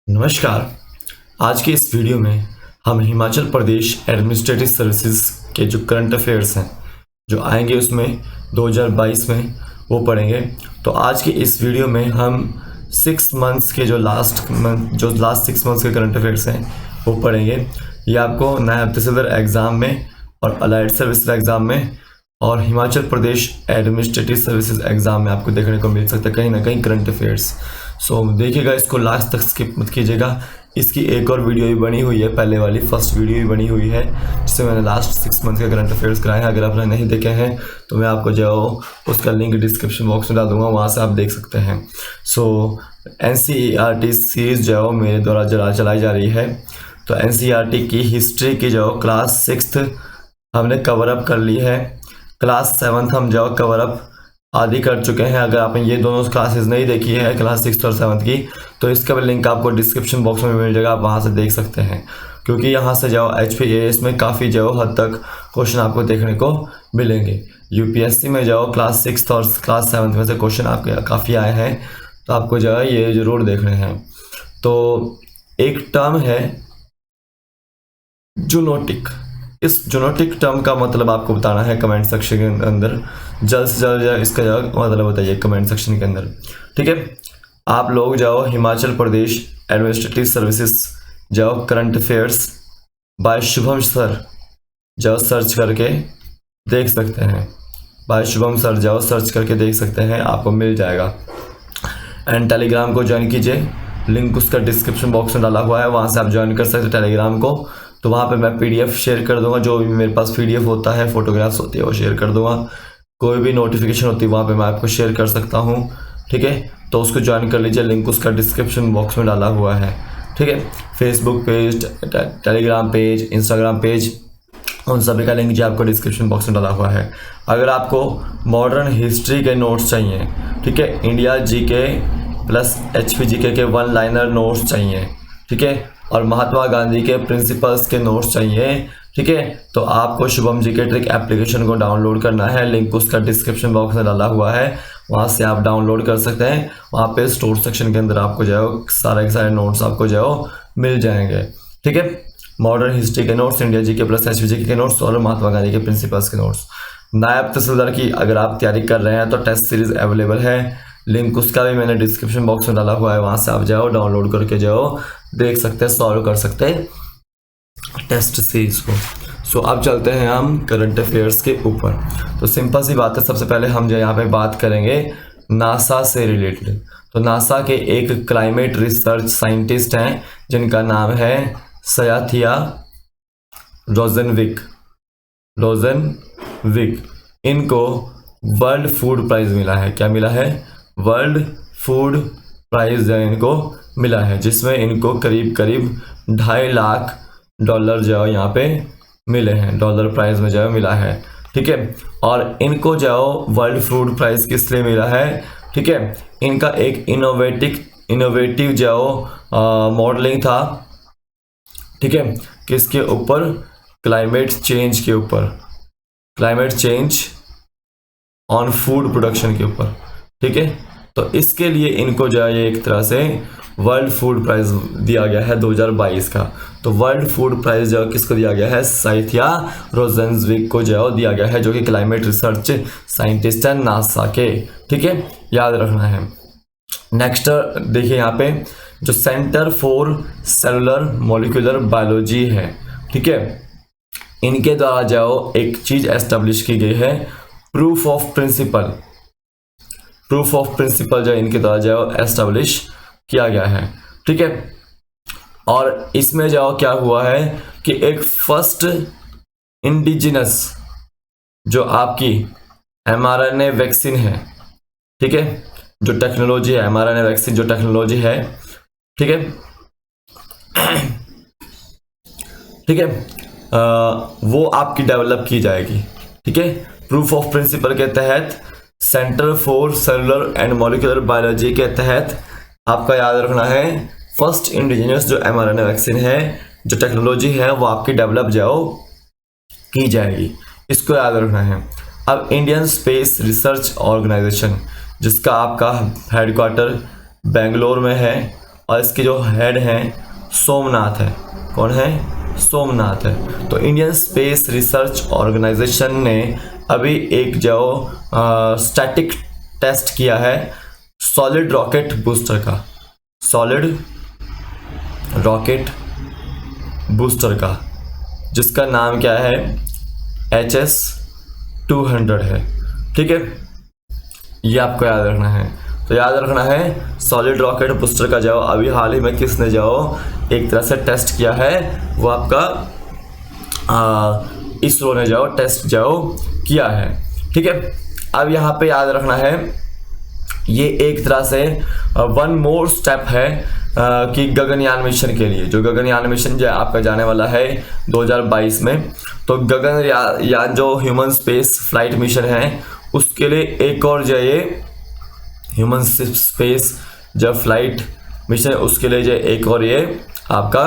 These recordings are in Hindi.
नमस्कार। आज के इस वीडियो में हम हिमाचल प्रदेश एडमिनिस्ट्रेटिव सर्विसेज के जो करंट अफेयर्स हैं जो आएंगे उसमें 2022 में वो पढ़ेंगे। तो आज के इस वीडियो में हम 6 मंथ्स के जो लास्ट 6 मंथ्स के करंट अफेयर्स हैं वो पढ़ेंगे। ये आपको नायब तहसीलदार एग्ज़ाम में और अलाइड सर्विस एग्ज़ाम में और Himachal Pradesh administrative services exam में आपको देखने को मिल सकता है कहीं ना कहीं करंट अफेयर्स। सो देखिएगा, इसको लास्ट तक स्किप मत कीजिएगा। इसकी एक और वीडियो भी बनी हुई है, पहले वाली फर्स्ट वीडियो भी बनी हुई है जिससे मैंने लास्ट 6 मंथ के करंट अफेयर्स कराए हैं। अगर आपने नहीं देखे हैं तो मैं आपको जो उसका लिंक डिस्क्रिप्शन बॉक्स में डाल दूंगा, वहाँ से आप देख सकते हैं। सो NCERT सीरीज़ जो मेरे द्वारा चलाई जा रही है, तो NCERT की हिस्ट्री की जो क्लास 6th हमने कवर अप कर ली है, क्लास 7th हम जो कवर अप आदि कर चुके हैं। अगर आपने ये दोनों क्लासेस नहीं देखी है, क्लास 6th और 7th की, तो इसका भी लिंक आपको डिस्क्रिप्शन बॉक्स में मिल जाएगा, आप वहाँ से देख सकते हैं। क्योंकि यहाँ से जो HPAS में काफ़ी जो हद तक क्वेश्चन आपको देखने को मिलेंगे। UPSC में जो क्लास 6th और क्लास 7th में से क्वेश्चन आपके काफ़ी आए हैं, तो आपको जो है ये ज़रूर देखने हैं। तो एक टर्म है जूनोटिक। इस जूनोटिक टर्म का मतलब आपको बताना है कमेंट सेक्शन के अंदर। जल्द से जल्द इसका मतलब बताइए कमेंट सेक्शन के अंदर, ठीक है। आप लोग जाओ हिमाचल प्रदेश एडमिनिस्ट्रेटिव सर्विसेज जाओ current affairs by Shubham sir जाओ सर्च करके देख सकते हैं। बाय शुभम सर जाओ सर्च करके देख सकते हैं, आपको मिल जाएगा। एंड टेलीग्राम को ज्वाइन कीजिए, लिंक उसका डिस्क्रिप्शन बॉक्स में डाला हुआ है, वहाँ से आप ज्वाइन कर सकते हैं टेलीग्राम को। तो वहाँ पे मैं PDF शेयर कर दूंगा, जो भी मेरे पास PDF होता है, फोटोग्राफ्स होती है वो शेयर कर दूंगा। कोई भी नोटिफिकेशन होती है वहाँ पे मैं आपको शेयर कर सकता हूँ, ठीक है। तो उसको ज्वाइन कर लीजिए, लिंक उसका डिस्क्रिप्शन बॉक्स में डाला हुआ है, ठीक है। Facebook page, Telegram page, Instagram page, उन सभी का लिंक जो आपको डिस्क्रिप्शन बॉक्स में डाला हुआ है। अगर आपको मॉडर्न हिस्ट्री के नोट्स चाहिए, ठीक है, India GK plus HP GK के 1 लाइनर नोट्स चाहिए, ठीक है, और महात्मा गांधी के प्रिंसिपल्स के नोट्स चाहिए, ठीक है, तो आपको शुभम GK ट्रिक एप्लीकेशन को डाउनलोड करना है। लिंक उसका डिस्क्रिप्शन बॉक्स में डाला हुआ है, वहाँ से आप डाउनलोड कर सकते हैं। वहाँ पे स्टोर सेक्शन के अंदर आपको जो है सारे के सारे नोट्स आपको जो है मिल जाएंगे, ठीक है। मॉडर्न हिस्ट्री के notes, India GK plus HP GK के नोट्स और महात्मा गांधी के प्रिंसिपल्स के नोट्स। नायब तहसीलदार की अगर आप तैयारी कर रहे हैं तो टेस्ट सीरीज अवेलेबल है, लिंक उसका भी मैंने डिस्क्रिप्शन बॉक्स में डाला हुआ है, वहाँ से आप जाओ डाउनलोड करके जाओ देख सकते हैं, सॉल्व कर सकते हैं टेस्ट सीरीज को। सो अब चलते हैं हम करंट अफेयर्स के ऊपर। तो सिंपल सी बात है, सबसे पहले हम जो यहाँ पे बात करेंगे नासा से रिलेटेड। तो नासा के एक क्लाइमेट रिसर्च साइंटिस्ट हैं जिनका नाम है सयाथिया रोजनविक। इनको वर्ल्ड फूड प्राइज मिला है। क्या मिला है? वर्ल्ड फूड प्राइज इनको मिला है, जिसमें इनको करीब करीब $2.5 लाख जो यहाँ पे मिले हैं, डॉलर प्राइज में जो मिला है, ठीक है। और इनको जो वर्ल्ड फूड प्राइज किस लिए मिला है, ठीक है, इनका एक इनोवेटिव जो मॉडलिंग था, ठीक है, किसके ऊपर? क्लाइमेट चेंज के ऊपर, climate change on food production के ऊपर, ठीक है। तो इसके लिए इनको जो है एक तरह से वर्ल्ड फूड प्राइज दिया गया है 2022 का। तो वर्ल्ड फूड प्राइज जो किसको दिया गया है? सयाथिया रोजनविक को जो दिया गया है, जो कि क्लाइमेट रिसर्च साइंटिस्ट है नासा के, ठीक है, याद रखना है। नेक्स्ट देखिए यहाँ पे जो centre for cellular molecular biology है, ठीक है, इनके द्वारा जो एक चीज एस्टेब्लिश की गई है, प्रूफ ऑफ प्रिंसिपल जो इनके द्वारा जो एस्टेब्लिश किया गया है, ठीक है। और इसमें जो क्या हुआ है कि एक फर्स्ट इंडिजिनस जो आपकी mRNA वैक्सीन है, ठीक है, जो टेक्नोलॉजी है mRNA वैक्सीन जो टेक्नोलॉजी है, ठीक है, ठीक है, वो आपकी डेवलप की जाएगी, ठीक है। प्रूफ ऑफ प्रिंसिपल के तहत, centre for cellular and molecular biology के तहत आपका याद रखना है फर्स्ट इंडिजिनस जो mRNA वैक्सीन है, जो टेक्नोलॉजी है, वो आपकी डेवलप की जाएगी, इसको याद रखना है। अब इंडियन स्पेस रिसर्च ऑर्गेनाइजेशन, जिसका आपका हेडक्वार्टर बेंगलोर में है, और इसके जो हेड हैं सोमनाथ है। कौन है? सोमनाथ है। तो इंडियन स्पेस रिसर्च ऑर्गेनाइजेशन ने अभी एक जो स्टैटिक टेस्ट किया है सॉलिड रॉकेट बूस्टर का, सॉलिड रॉकेट बूस्टर का, जिसका नाम क्या है? HS-200 है। ठीक है, ये आपको याद रखना है। तो याद रखना है सॉलिड रॉकेट बूस्टर का जो अभी हाल ही में किसने जो एक तरह से टेस्ट किया है, वो आपका इसरो ने जो टेस्ट जो किया है। ठीक है, अब यहाँ पे याद रखना है ये एक तरह से वन मोर स्टेप है कि गगनयान मिशन के लिए, जो गगनयान मिशन जो आपका जाने वाला है 2022 में। तो गगनयान जो ह्यूमन स्पेस फ्लाइट मिशन है उसके लिए एक और जो ये ह्यूमन स्पेस जो फ्लाइट मिशन है उसके लिए जो एक और ये आपका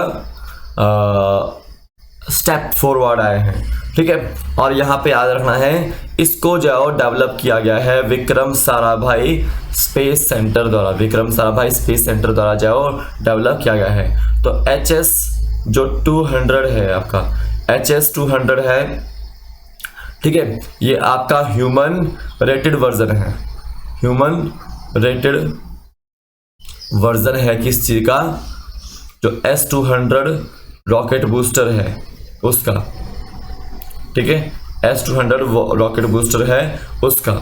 स्टेप फॉरवर्ड आए हैं। ठीक है, और यहाँ पे याद रखना है इसको जो डेवलप किया गया है विक्रम साराभाई स्पेस सेंटर द्वारा, विक्रम साराभाई स्पेस सेंटर द्वारा जो डेवलप किया गया है। तो HS जो 200 है आपका, HS-200 है। ठीक है, ये आपका ह्यूमन रेटेड वर्जन है, ह्यूमन रेटेड वर्जन है किस चीज का? जो S-200 रॉकेट बूस्टर है उसका। ठीक है, S-200 रॉकेट बूस्टर है उसका।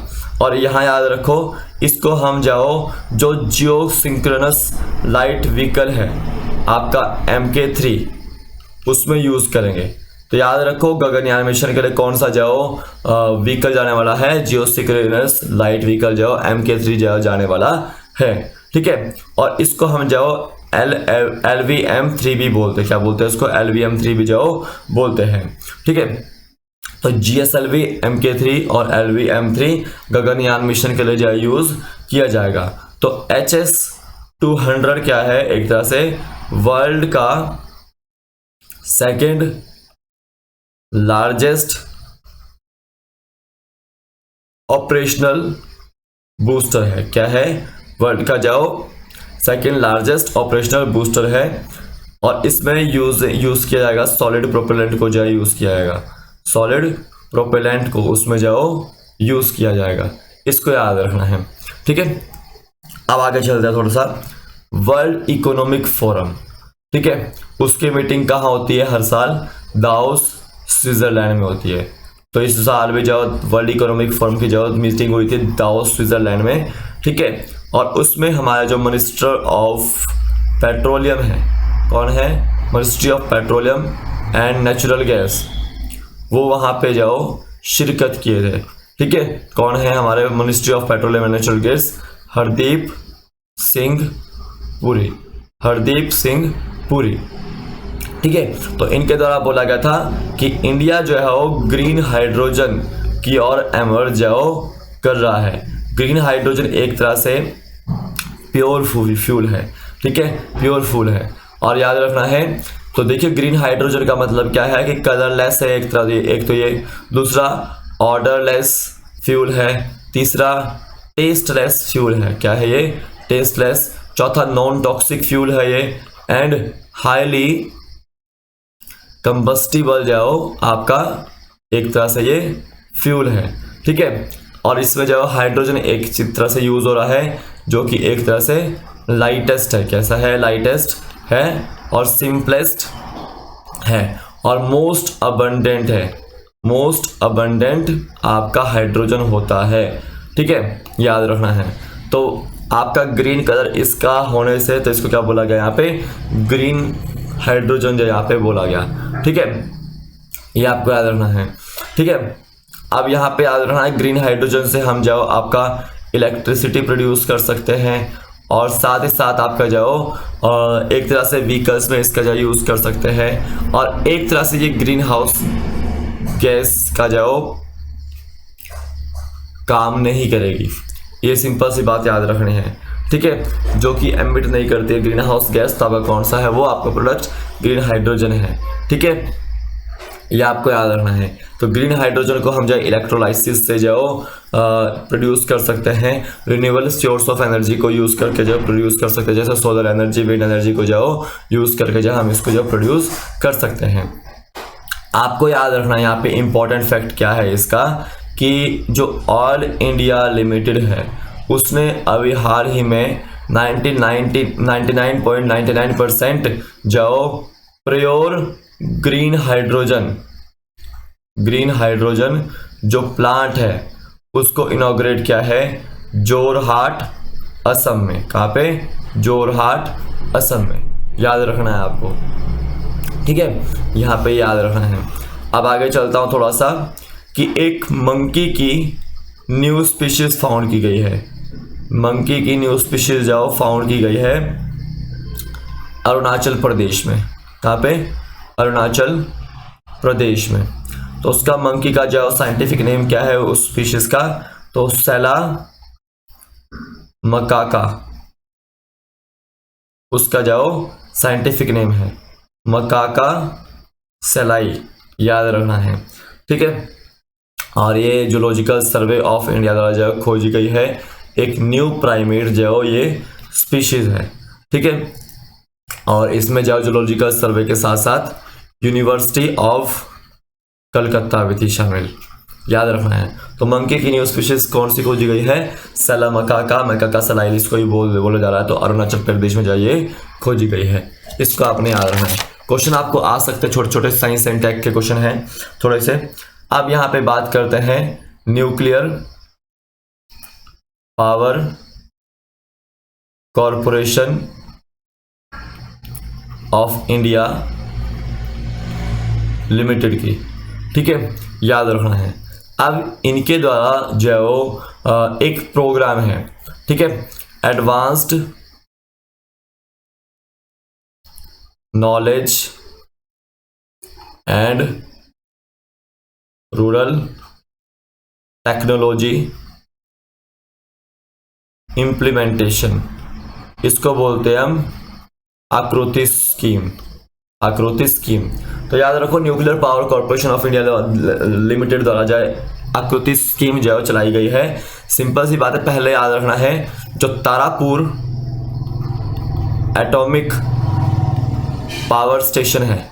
और यहाँ याद रखो इसको हम जाओ जो जियो सिंक्रोनस लाइट व्हीकल है आपका MK3 उसमें यूज़ करेंगे। तो याद रखो गगनयान मिशन के लिए कौन सा जाओ व्हीकल जाने वाला है? जियो सिंक्रोनस लाइट व्हीकल जाओ MK3 जाओ जाने वाला है। ठीक है, और इसको हम जाओ LVM-3 भी बोलते हैं। क्या बोलते हैं इसको? LVM-3 भी जाओ बोलते हैं। ठीक है, तो GSLV MK3 और LVM-3 गगनयान मिशन के लिए जो यूज किया जाएगा। तो HS-200 क्या है? एक तरह से वर्ल्ड का सेकंड लार्जेस्ट ऑपरेशनल बूस्टर है। क्या है? वर्ल्ड का जो सेकंड लार्जेस्ट ऑपरेशनल बूस्टर है। और इसमें यूज किया जाएगा सॉलिड प्रोपेलेंट को जो यूज किया जाएगा, सॉलिड प्रोपेलेंट को उसमें जाओ यूज किया जाएगा। इसको याद रखना है। ठीक है, अब आगे चलते हैं थोड़ा सा। वर्ल्ड इकोनॉमिक फोरम, ठीक है, उसकी मीटिंग कहाँ होती है? हर साल दाओस स्विट्जरलैंड में होती है। तो इस साल भी जो वर्ल्ड इकोनॉमिक फोरम की जो मीटिंग हुई थी दाओस स्विट्जरलैंड में। ठीक है, और उसमें हमारा जो मिनिस्टर ऑफ पेट्रोलियम है, कौन है? Ministry of petroleum and natural gas, वो वहाँ पे जाओ शिरकत किए थे। ठीक है, कौन है हमारे ministry of petroleum and natural gas? Hardeep Singh Puri, Hardeep Singh Puri. ठीक है, तो इनके द्वारा बोला गया था कि इंडिया जो है वो ग्रीन हाइड्रोजन की ओर एमर्ज जाओ कर रहा है। ग्रीन हाइड्रोजन एक तरह से प्योर फ्यूल है। ठीक है, प्योर फ्यूल है। और याद रखना है तो देखिए ग्रीन हाइड्रोजन का मतलब क्या है कि कलरलेस है एक तरह, एक तो ये, दूसरा ऑर्डरलेस फ्यूल है, तीसरा टेस्टलेस फ्यूल है। क्या है ये? टेस्टलेस। चौथा नॉन टॉक्सिक फ्यूल है ये, एंड हाईली कंबस्टिबल जाओ आपका एक तरह से ये फ्यूल है। ठीक है, और इसमें जो हाइड्रोजन एक तरह से यूज हो रहा है जो कि एक तरह से लाइटेस्ट है। कैसा है? लाइटेस्ट है और सिंपलेस्ट है और मोस्ट अबंडेंट है। मोस्ट अबंडेंट आपका हाइड्रोजन होता है। ठीक है, याद रखना है। तो आपका ग्रीन कलर इसका होने से तो इसको क्या बोला गया यहाँ पे? ग्रीन हाइड्रोजन जो यहाँ पे बोला गया। ठीक है, ये आपको याद रखना है। ठीक है, अब यहाँ पे याद रखना है ग्रीन हाइड्रोजन से हम जाओ आपका इलेक्ट्रिसिटी प्रोड्यूस कर सकते हैं और साथ ही साथ आपका जाओ एक तरह से व्हीकल्स में इसका जो यूज़ कर सकते हैं। और एक तरह से ये ग्रीन हाउस गैस का जाओ काम नहीं करेगी। ये सिंपल सी बात याद रखनी है। ठीक है, जो कि एमिट नहीं करती है ग्रीन हाउस गैस, तो आपका कौन सा है? वो आपका प्रोडक्ट ग्रीन हाइड्रोजन है। ठीक है, ये आपको याद रखना है। तो ग्रीन हाइड्रोजन को हम जो इलेक्ट्रोलाइसिस से जो प्रोड्यूस कर सकते हैं, रिन्यूएबल सोर्स ऑफ एनर्जी को यूज़ करके जो प्रोड्यूस कर सकते हैं, जैसे सोलर एनर्जी, विंड एनर्जी को जो यूज़ करके जो हम इसको जो प्रोड्यूस कर सकते हैं। आपको याद रखना है यहाँ पे इम्पोर्टेंट फैक्ट क्या है इसका, कि जो ऑयल इंडिया लिमिटेड है उसने अभी हाल ही में 99.99% जो प्योर ग्रीन हाइड्रोजन जो प्लांट है उसको इनॉग्रेट किया है जोरहाट असम में। कहाँ पे? जोरहाट असम में। याद रखना है आपको, ठीक है, यहाँ पे याद रखना है। अब आगे चलता हूँ थोड़ा सा, कि एक मंकी की न्यू स्पीशीज फाउंड की गई है। मंकी की न्यू स्पीशीज जो फाउंड की गई है अरुणाचल प्रदेश में। कहाँ पे? अरुणाचल प्रदेश में। तो उसका मंकी का जो साइंटिफिक नेम क्या है उस स्पीशीज का? तो सेला मकाका उसका जो साइंटिफिक नेम है, मकाका सेलाई। याद रखना है, ठीक है। और ये जूलॉजिकल सर्वे ऑफ इंडिया द्वारा जो खोजी गई है एक न्यू प्राइमेट जो ये स्पीशीज है, ठीक है। और इसमें जो जूलॉजिकल सर्वे के साथ साथ यूनिवर्सिटी ऑफ कलकत्ता भी थी शामिल। याद रखना है। तो मंकी की न्यू स्पीशीज कौन सी खोजी गई है? सेला मकाका सेलाई, इसको ही बोला जा रहा है। तो अरुणाचल प्रदेश में जाइए खोजी गई है, इसको आपने याद रखना है। क्वेश्चन आपको आ सकते हैं, छोटे छोटे साइंस एंड टेक के क्वेश्चन हैं थोड़े से। अब यहाँ पे बात करते हैं nuclear power corporation of India limited की, ठीक है। याद रखना है। अब इनके द्वारा जो एक प्रोग्राम है, ठीक है, advanced knowledge and rural technology implementation, इसको बोलते हैं हम आकृति स्कीम। तो याद रखो nuclear power corporation of India limited द्वारा जो आकृति स्कीम जो चलाई गई है, सिंपल सी बात है। पहले याद रखना है जो तारापुर एटॉमिक पावर स्टेशन है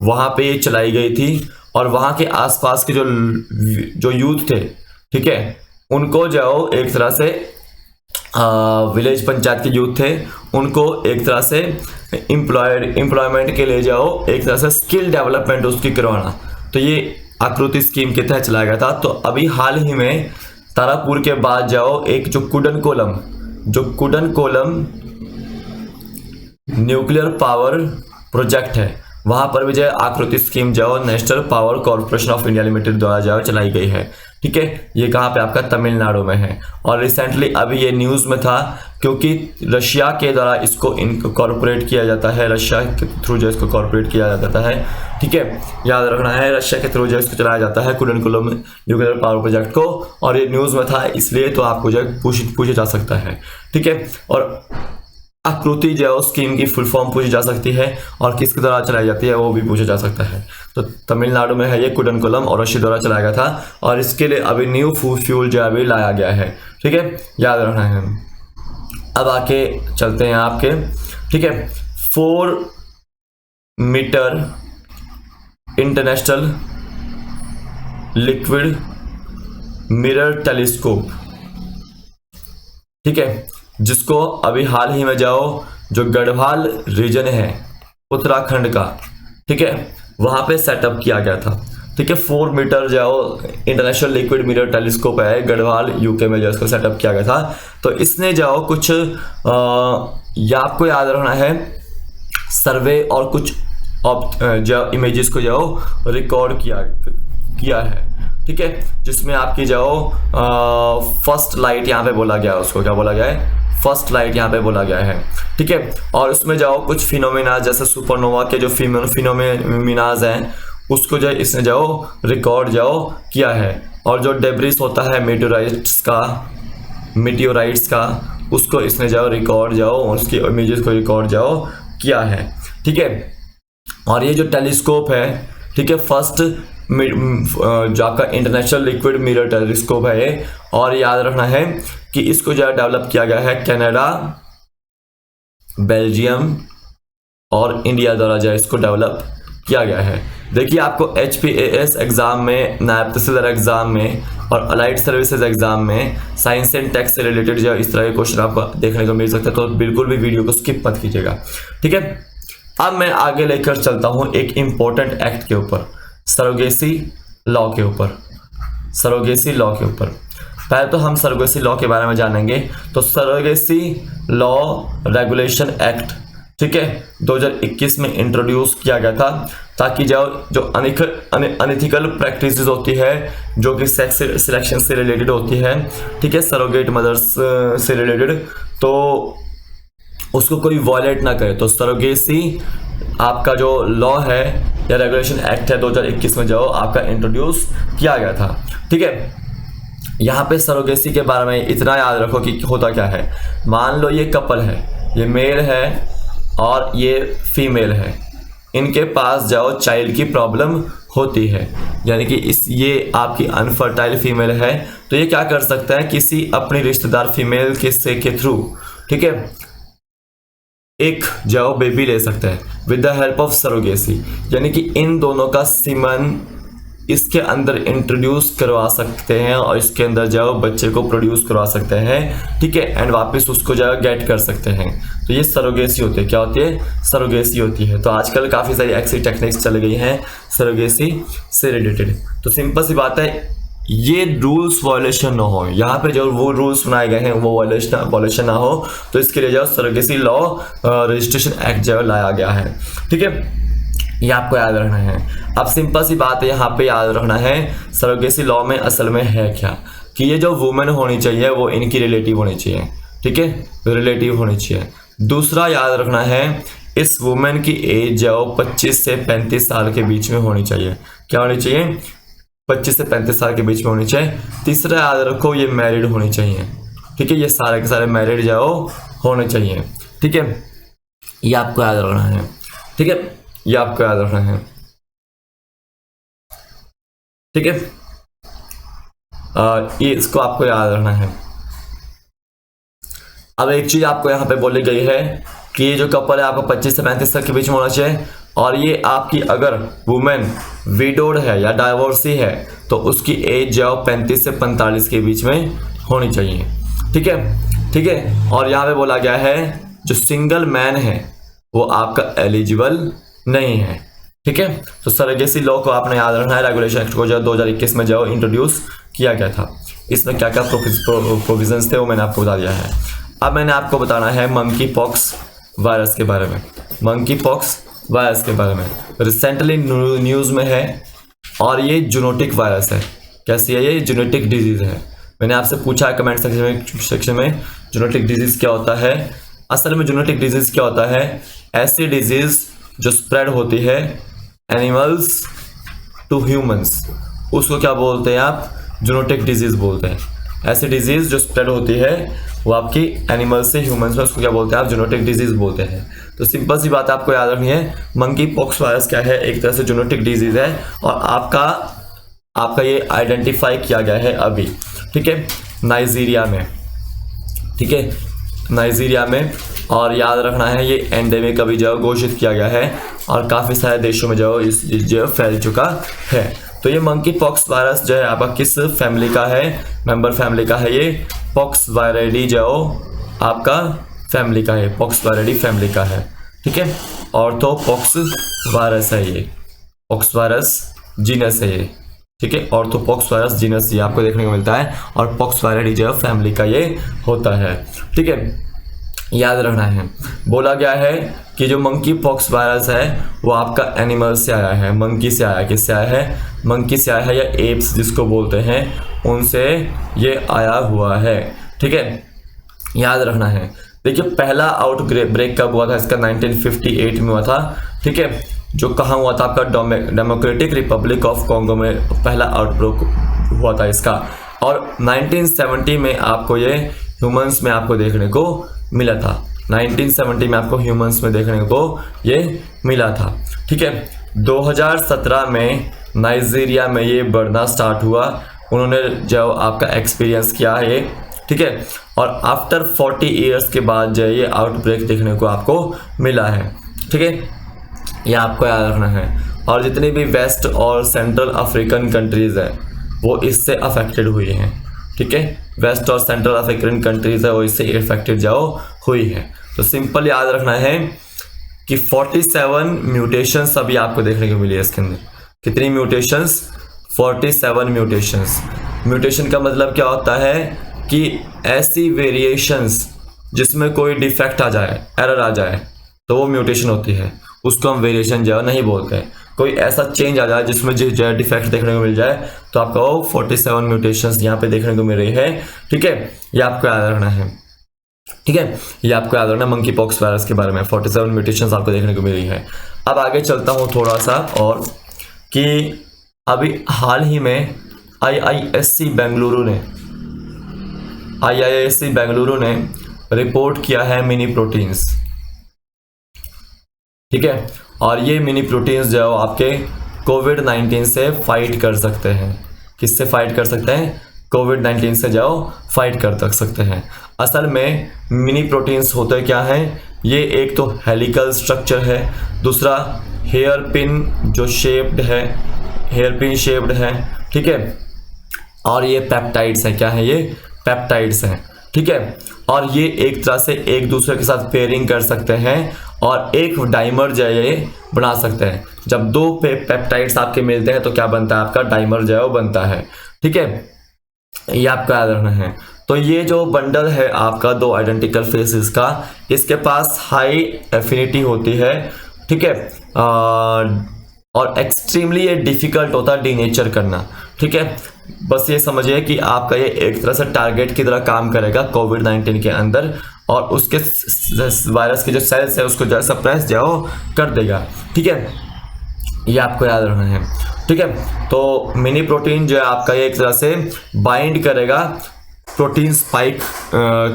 वहां पे ये चलाई गई थी, और वहां के आसपास के जो यूथ थे, ठीक है, उनको जो एक तरह से विलेज पंचायत के यूथ थे उनको एक तरह से एम्प्लॉयमेंट के लिए जाओ, एक तरह से स्किल डेवलपमेंट उसकी करवाना। तो ये आकृति स्कीम के तहत चलाया गया था। तो अभी हाल ही में तारापुर के बाद जाओ एक जो Kudankulam nuclear power project है, वहां पर भी जो आकृति स्कीम जो national power corporation of India limited द्वारा जो चलाई गई है, ठीक है। ये कहाँ पे? आपका तमिलनाडु में है। और रिसेंटली अभी ये न्यूज़ में था क्योंकि रशिया के द्वारा इसको इनकॉर्पोरेट किया जाता है, रशिया के थ्रू जो इसको कॉर्पोरेट किया जाता है, ठीक है। याद रखना है रशिया के थ्रू जो इसको चलाया जाता है कुडनकुलम न्यूक्लियर पावर प्रोजेक्ट को, और ये न्यूज़ में था इसलिए तो आपको जो पूछा जा सकता है, ठीक है। और आकृति जो स्कीम की फुल फॉर्म पूछी जा सकती है और किसके द्वारा चलाई जाती है वो भी पूछा जा सकता है। तो तमिलनाडु में है ये कुडनकुलम और रशिया द्वारा चलाया गया था, और इसके लिए अभी न्यू फ्यूल जो अभी लाया गया है, ठीक है। याद रखना है। अब आके चलते हैं आपके, ठीक है, 4 metre international liquid mirror telescope, ठीक है, जिसको अभी हाल ही में जाओ जो गढ़वाल रीजन है उत्तराखंड का, ठीक है, वहां पे सेटअप किया गया था, ठीक है। 4 मीटर जाओ इंटरनेशनल लिक्विड मिरर टेलीस्कोप है गढ़वाल यूके में जो इसको सेटअप किया गया था। तो इसने जाओ कुछ या आपको याद रखना है सर्वे और कुछ जो इमेजेस को जाओ रिकॉर्ड किया है, ठीक है, जिसमें आपकी जाओ फर्स्ट लाइट यहाँ पे बोला गया, उसको क्या बोला गया है? फर्स्ट लाइट यहाँ पे बोला गया है, ठीक है। और उसमें जाओ कुछ फिनोमेना जैसे सुपरनोवा के जो फिनोमेनाज हैं उसको जो इसने जाओ रिकॉर्ड किया है। और जो डेब्रिस होता है मीटियोराइट्स का उसको इसने रिकॉर्ड उसकी इमेजेस को रिकॉर्ड किया है, ठीक है। और ये जो टेलीस्कोप है ठीक है। फर्स्ट जो आपका इंटरनेशनल लिक्विड मिरर टेलीस्कोप है ये, और याद रखना है कि इसको जो है डेवलप किया गया है कनाडा, बेल्जियम और इंडिया द्वारा जो है इसको डेवलप किया गया है। देखिए आपको HPAS एग्जाम में, नायब तहसीलदार एग्जाम में और अलाइड सर्विसेज एग्जाम में साइंस एंड टेक्स से रिलेटेड जो इस तरह के क्वेश्चन आपको देखने को मिल सकते हैं, तो बिल्कुल भी वीडियो को स्किप मत कीजिएगा, ठीक है। अब मैं आगे लेकर चलता हूं एक इंपॉर्टेंट एक्ट के ऊपर, सरोगेसी लॉ के ऊपर। सरोगेसी लॉ के ऊपर पहले तो हम सरोगेसी लॉ के बारे में जानेंगे। तो सरोगेसी लॉ रेगुलेशन एक्ट, ठीक है, 2021 में इंट्रोड्यूस किया गया था, ताकि जो अनइथिकल प्रैक्टिसेस होती है जो कि सेक्स सिलेक्शन से रिलेटेड होती है, ठीक है, सरोगेट मदर्स से रिलेटेड, तो उसको कोई वायलेट ना करे। तो सरोगेसी आपका जो लॉ है या रेगुलेशन एक्ट है 2021 में जो आपका इंट्रोड्यूस किया गया था, ठीक है। यहाँ पे सरोगेसी के बारे में इतना याद रखो कि होता क्या है। मान लो ये कपल है, ये मेल है और ये फीमेल है, इनके पास जाओ चाइल्ड की प्रॉब्लम होती है, यानी कि ये आपकी अनफर्टाइल फीमेल है, तो ये क्या कर सकता है, किसी अपनी रिश्तेदार फीमेल के थ्रू, ठीक है, एक जाओ बेबी ले सकता है with the help of surrogacy, यानी कि इन दोनों का सीमन इसके अंदर इंट्रोड्यूस करवा सकते हैं और इसके अंदर जाओ बच्चे को प्रोड्यूस करवा सकते हैं, ठीक है, एंड वापस उसको जाओ गेट कर सकते हैं। तो ये सरोगेसी होती है। क्या होती है? सरोगेसी होती है। तो आजकल काफ़ी सारी ऐसी टेक्निक्स चल गई हैं सरोगेसी से रिलेटेड। तो सिंपल सी बात है, ये रूल्स वायलेशन ना हो, यहाँ पे जो वो रूल्स बनाए गए हैं वो वायलेशन ना हो, तो इसके लिए जो सरोगेसी लॉ रजिस्ट्रेशन एक्ट जो लाया गया है, ठीक है, ये आपको याद रखना है। अब सिंपल सी बात है, यहाँ पे याद रखना है सरोगेसी लॉ में असल में है क्या, कि ये जो वुमेन होनी चाहिए वो इनकी रिलेटिव होनी चाहिए, ठीक है, रिलेटिव होनी चाहिए। दूसरा याद रखना है, इस वुमेन की एज जो 25 से 35 साल के बीच में होनी चाहिए। क्या होनी चाहिए? 25 से 35 साल के बीच में होनी चाहिए। तीसरा याद रखो, ये मैरिड होनी चाहिए, ठीक है, ये सारे के सारे मैरिड जाओ होने चाहिए, ठीक है, ये आपको याद रखना है, ठीक है, ये आपको याद रखना है, ठीक है, ये इसको आपको याद रखना है। अब एक चीज आपको यहाँ पे बोली गई है कि ये जो कपल है आपको 25 से 35 साल के बीच में होना चाहिए, और ये आपकी अगर वुमेन विडोड है या डाइवोर्सी है तो उसकी एज जाओ 35 से 45 के बीच में होनी चाहिए, ठीक है, ठीक है। और यहाँ पे बोला गया है जो सिंगल मैन है वो आपका एलिजिबल नहीं है, ठीक है। तो सरोगेसी लॉ को आपने याद रखना है। रेगुलेशन एक्ट को जो 2021 में जो इंट्रोड्यूस किया गया था, इसमें क्या क्या प्रोविजंस थे वो मैंने आपको बता दिया है। अब मैंने आपको बताना है मंकी पॉक्स वायरस के बारे में। मंकी पॉक्स वायरस के बारे में रिसेंटली न्यूज़ में है, और ये जूनोटिक वायरस है। कैसी है? ये जूनोटिक डिजीज़ है। मैंने आपसे पूछा है कमेंट सेक्शन में जूनोटिक डिजीज़ क्या होता है। असल में जूनोटिक डिजीज़ क्या होता है? ऐसी डिजीज़ जो स्प्रेड होती है एनिमल्स टू ह्यूमंस, उसको क्या बोलते हैं आप? जूनोटिक डिजीज़ बोलते हैं। ऐसी डिजीज़ जो स्प्रेड होती है वो आपकी एनिमल्स से ह्यूमंस में, उसको क्या बोलते हैं आप? जूनोटिक डिजीज़ बोलते हैं। तो सिंपल सी बात आपको याद रखनी है, मंकी पॉक्स वायरस क्या है? एक तरह से जूनोटिक डिजीज़ है, और आपका ये आइडेंटिफाई किया गया है अभी, ठीक है, नाइजीरिया में, ठीक है, नाइजीरिया में। और याद रखना है ये एंडेमिक अभी जो घोषित किया गया है, और काफ़ी सारे देशों में जो इस जो फैल चुका है। तो ये मंकी पॉक्स वायरस जो है आपका किस फैमिली का है? मेंबर फैमिली का है। ये पॉक्स वायरिडी जो आपका फैमिली का है, पॉक्स वायरिडी फैमिली का है, ठीक है। ऑर्थो पॉक्स वायरस है ये, पॉक्स वायरस जीनस है ये, ठीक है, ऑर्थोपॉक्स वायरस जीनस ये आपको देखने को मिलता है, और पॉक्स वायरिडी जो फैमिली का ये होता है, ठीक है, याद रखना है। बोला गया है कि जो मंकी पॉक्स वायरस है वो आपका एनिमल से आया है, मंकी से आया। किससे आया है? मंकी से आया है, या एप्स जिसको बोलते हैं, उनसे ये आया हुआ है, ठीक है, याद रखना है। देखिए पहला आउटब्रेक कब हुआ था इसका? 1958 में हुआ था, ठीक है, जो कहाँ हुआ था? आपका डेमोक्रेटिक रिपब्लिक ऑफ कॉन्गो में पहला आउटब्रेक हुआ था इसका, और 1970 में आपको ये ह्यूमंस में आपको देखने को मिला था। 1970 में आपको ह्यूमंस में देखने को ये मिला था, ठीक है। 2017 में नाइजीरिया में ये बढ़ना स्टार्ट हुआ, उन्होंने जो आपका एक्सपीरियंस किया है ये, ठीक है। और आफ्टर 40 ईयर्स के बाद जो ये आउटब्रेक देखने को आपको मिला है, ठीक है, ये आपको याद रखना है। और जितनी भी वेस्ट और सेंट्रल अफ्रीकन कंट्रीज़ है वो इससे अफेक्टेड हुई हैं, ठीक है। वेस्ट और सेंट्रल अफ्रीकन कंट्रीज़ है वो इससे इफेक्टेड जाओ हुई है। तो सिंपल याद रखना है कि 47 म्यूटेशंस अभी आपको देखने को मिली है इसके अंदर। कितनी म्यूटेशंस? 47 म्यूटेशंस। म्यूटेशन का मतलब क्या होता है कि ऐसी वेरिएशंस जिसमें कोई डिफेक्ट आ जाए, एरर आ जाए, तो वो म्यूटेशन होती है, उसको हम वेरिएशन जो नहीं बोलते हैं। कोई ऐसा चेंज आ जाए जिसमें जो डिफेक्ट देखने को मिल जाए तो आपको 47 म्यूटेशंस यहाँ पे देखने को मिल रही है, ठीक है। ये आपको याद रखना है, ठीक है, ये आपको याद रखना मंकी पॉक्स वायरस के बारे में 47 म्यूटेशंस आपको देखने को मिल रही है। अब आगे चलता हूँ थोड़ा सा, और कि अभी हाल ही में IISc बेंगलुरु ने रिपोर्ट किया है मिनी प्रोटीन्स, ठीक है। और ये मिनी प्रोटीन्स जो आपके कोविड-19 से फाइट कर सकते हैं। किससे फाइट कर सकते हैं? कोविड-19 से जाओ फाइट कर सकते हैं। असल में मिनी प्रोटीन्स होते क्या हैं? ये एक तो हेलिकल स्ट्रक्चर है, दूसरा हेयर पिन जो शेप्ड है, हेयर पिन शेप्ड है, ठीक है। और ये पेप्टाइड्स हैं। क्या है ये? पेप्टाइड्स हैं, ठीक है। और ये एक तरह से एक दूसरे के साथ पेयरिंग कर सकते हैं और एक डाइमर जो है ये बना सकते हैं। जब दो पेप्टाइड्स आपके मिलते हैं तो क्या बनता है? आपका डाइमर जो है वो बनता है, ठीक है। ये आपको याद रखना है। तो ये जो बंडल है आपका दो आइडेंटिकल फेसेस का, इसके पास हाई एफिनिटी होती है, ठीक है। और एक्सट्रीमली ये डिफिकल्ट होता है डीनेचर करना, ठीक है। बस ये समझिए कि आपका ये एक तरह से टारगेट की तरह काम करेगा कोविड-19 के अंदर, और उसके वायरस के जो सेल्स है उसको जो सप्रेस जाओ कर देगा, ठीक है। ये आपको याद रखना है, ठीक है। तो मिनी प्रोटीन जो है आपका ये एक तरह से बाइंड करेगा प्रोटीन स्पाइक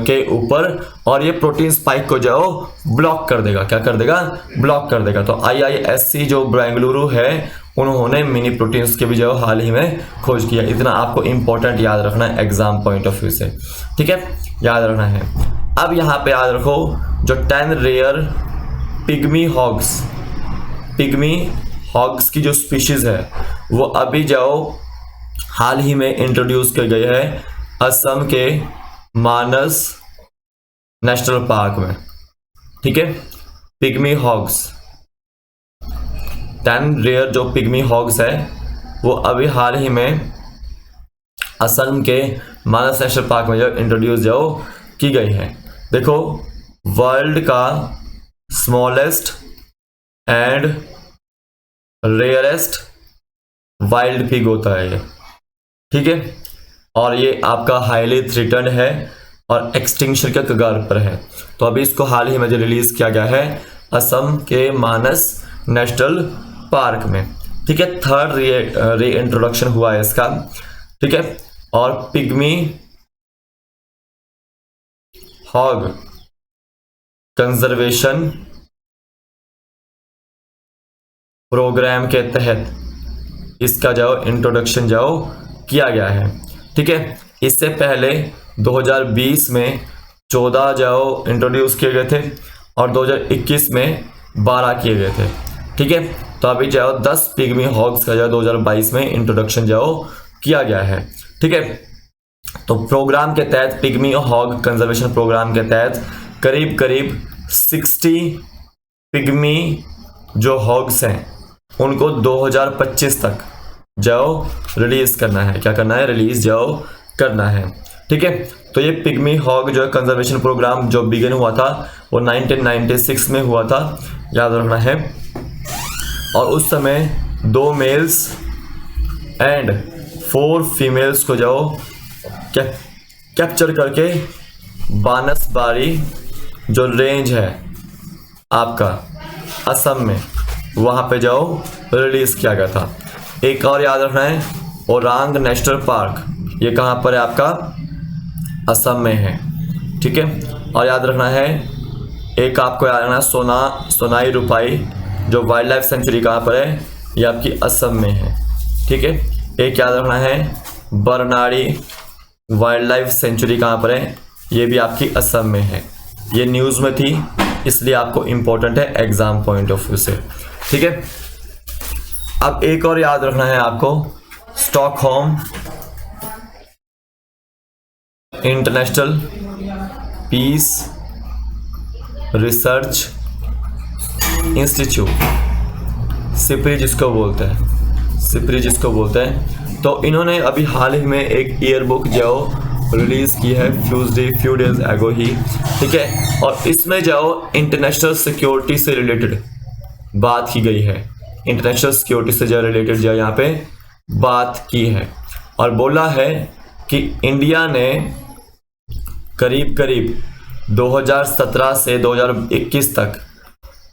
के ऊपर, और ये प्रोटीन स्पाइक को जो ब्लॉक कर देगा। क्या कर देगा? ब्लॉक कर देगा। तो IISc जो बेंगलुरु है उन्होंने मिनी प्रोटीन्स के भी जो हाल ही में खोज किया। इतना आपको इंपॉर्टेंट याद रखना है एग्जाम पॉइंट ऑफ व्यू से, ठीक है, याद रखना है। अब यहाँ पे याद रखो जो 10 रेयर पिग्मी हॉग्स की जो स्पीशीज है वो अभी जाओ हाल ही में इंट्रोड्यूस किए गए हैं असम के मानस नेशनल पार्क में, ठीक है। पिग्मी हॉग्स 10 रेयर जो पिग्मी हॉग्स है वो अभी हाल ही में असम के मानस नेशनल पार्क में जो इंट्रोड्यूस जो की गई है। देखो, वर्ल्ड का smallest and rarest wild pig होता है ये, ठीक है। और ये आपका हाईली थ्रेटन्ड है और एक्सटिंक्शन के कगार पर है। तो अभी इसको हाल ही में जो रिलीज किया गया है असम के मानस नेशनल पार्क में, ठीक है। थर्ड री इंट्रोडक्शन हुआ है इसका, ठीक है। और पिग्मी हॉग कंजर्वेशन प्रोग्राम के तहत इसका जो इंट्रोडक्शन जो किया गया है, ठीक है। इससे पहले 2020 में 14 जो इंट्रोड्यूस किए गए थे और 2021 में 12 किए गए थे, ठीक है। तो अभी जो 10 पिग्मी हॉग्स का जो 2022 में इंट्रोडक्शन जो किया गया है, ठीक है। तो प्रोग्राम के तहत पिग्मी हॉग कंजर्वेशन प्रोग्राम के तहत करीब करीब 60 पिग्मी जो हॉग्स हैं उनको 2025 तक जो रिलीज करना है। क्या करना है? रिलीज जो करना है, ठीक है। तो ये पिग्मी हॉग जो कंजर्वेशन प्रोग्राम जो बिगिन हुआ था वो 1996 में हुआ था, याद रखना है। और उस समय 2 मेल्स एंड 4 फीमेल्स को जो कैप्चर करके बानसबारी जो रेंज है आपका असम में वहाँ पे जाओ रिलीज किया गया था। एक और याद रखना है, ओरांग नेशनल पार्क, ये कहाँ पर है? आपका असम में है, ठीक है। और याद रखना है एक आपको याद रखना है सोनाई रुपाई जो वाइल्ड लाइफ सेंचुरी कहाँ पर है, ये आपकी असम में है। ठीक है, एक याद रखना है, बरनाड़ी वाइल्ड लाइफ सेंचुरी कहाँ पर है, ये भी आपकी असम में है। ये न्यूज़ में थी, इसलिए आपको इम्पोर्टेंट है एग्जाम पॉइंट ऑफ व्यू से। ठीक है, अब एक और याद रखना है आपको, Stockholm international peace research institute, SIPRI जिसको बोलते हैं, सिप्री जिसको बोलते हैं। तो इन्होंने अभी हाल ही में एक ईयर बुक जो रिलीज की है फ्यू डेज एगो ही। ठीक है, और इसमें जो इंटरनेशनल सिक्योरिटी से रिलेटेड बात की गई है, इंटरनेशनल सिक्योरिटी से जो रिलेटेड जो यहाँ पे बात की है, और बोला है कि इंडिया ने करीब करीब 2017 से 2021 तक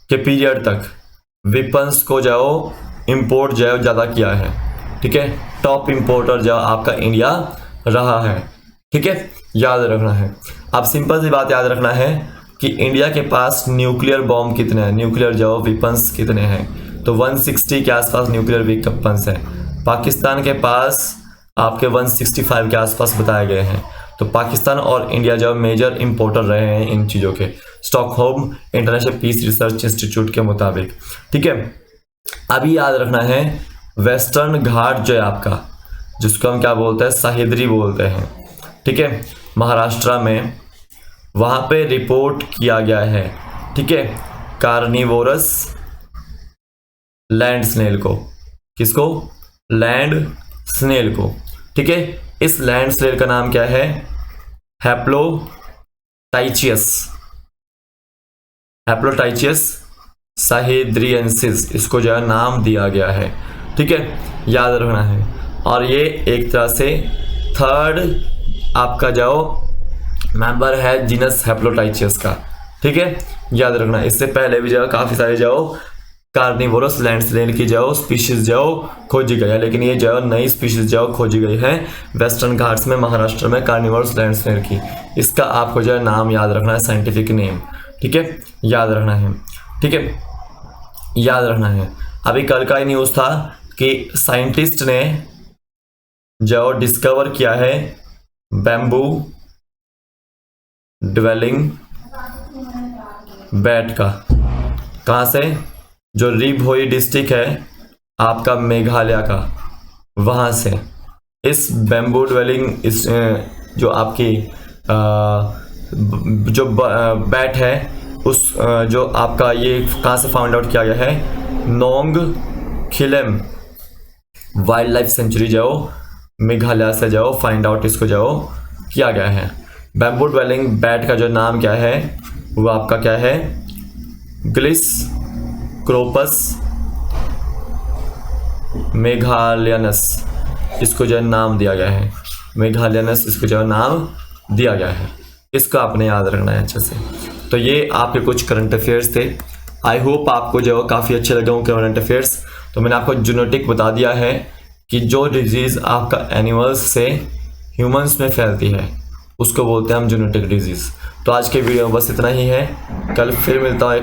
के पीरियड तक वेपन्स को जो इंपोर्ट जो ज़्यादा किया है। ठीक है, टॉप इंपोर्टर जो आपका इंडिया रहा है। ठीक है, याद रखना है। अब सिंपल सी बात याद रखना है कि इंडिया के पास न्यूक्लियर बॉम्ब कितने हैं, न्यूक्लियर जो वेपन्स कितने हैं, तो 160 के आसपास न्यूक्लियर वेपन्स हैं। पाकिस्तान के पास आपके 165 के आसपास बताए गए हैं। तो पाकिस्तान और इंडिया जो मेजर इंपोर्टर रहे हैं इन चीज़ों के, Stockholm international peace research institute के मुताबिक। ठीक है, अभी याद रखना है, वेस्टर्न घाट जो है आपका, जिसको हम क्या बोलते हैं, सह्याद्री बोलते हैं। ठीक है, महाराष्ट्र में वहाँ पे रिपोर्ट किया गया है। ठीक है, कार्निवोरस लैंड स्नेल को, किसको, लैंड स्नेल को। ठीक है, इस लैंड स्नेल का नाम क्या है, हैप्लोटाइचियस, हैप्लोटाइचियस सह्याद्रियंसिस, इसको जो है नाम दिया गया है। ठीक है, याद रखना है। और ये एक तरह से थर्ड आपका जो मेंबर है जीनस हैप्लोटाइचियस का। ठीक है, याद रखना। इससे पहले भी जो काफ़ी सारे जो कार्निवोरस लैंड स्नेल की जो स्पीशीज जो खोजी गई है, लेकिन ये जो नई स्पीशीज जो खोजी गई है वेस्टर्न घाट्स में, महाराष्ट्र में, कार्निवोरस लैंड स्नेल की। इसका आपको जो है नाम याद रखना है, साइंटिफिक नेम। ठीक है, याद रखना है। ठीक है, याद रखना है। अभी कल का ही न्यूज़ था कि साइंटिस्ट ने जो डिस्कवर किया है बैम्बू ड्वेलिंग बैट का, कहाँ से, जो रिभोई डिस्ट्रिक्ट है आपका मेघालय का, वहाँ से इस बैम्बू ड्वेलिंग इस जो आपकी जो बैट है उस जो आपका ये कहाँ से फाउंड आउट किया गया है, नोंग खिलेम वाइल्ड लाइफ सेंचुरी जो मेघालय से जो फाइंड आउट इसको जो किया गया है। बैम्बू ड्वेलिंग बैट का जो नाम क्या है वो आपका क्या है, ग्लिस क्रोपस मेघालयनस, इसको जो नाम दिया गया है, मेघालयनस इसको जो नाम दिया गया है। इसको आपने याद रखना है अच्छे से। तो ये आपके कुछ करंट अफेयर्स थे। आई होप आपको जो काफ़ी अच्छे लगे होंगे करंट अफेयर्स। तो मैंने आपको जूनोटिक बता दिया है कि जो डिजीज़ आपका एनिमल्स से ह्यूमंस में फैलती है उसको बोलते हैं हम जूनोटिक डिजीज़। तो आज के वीडियो में बस इतना ही है। कल फिर मिलता हूँ एक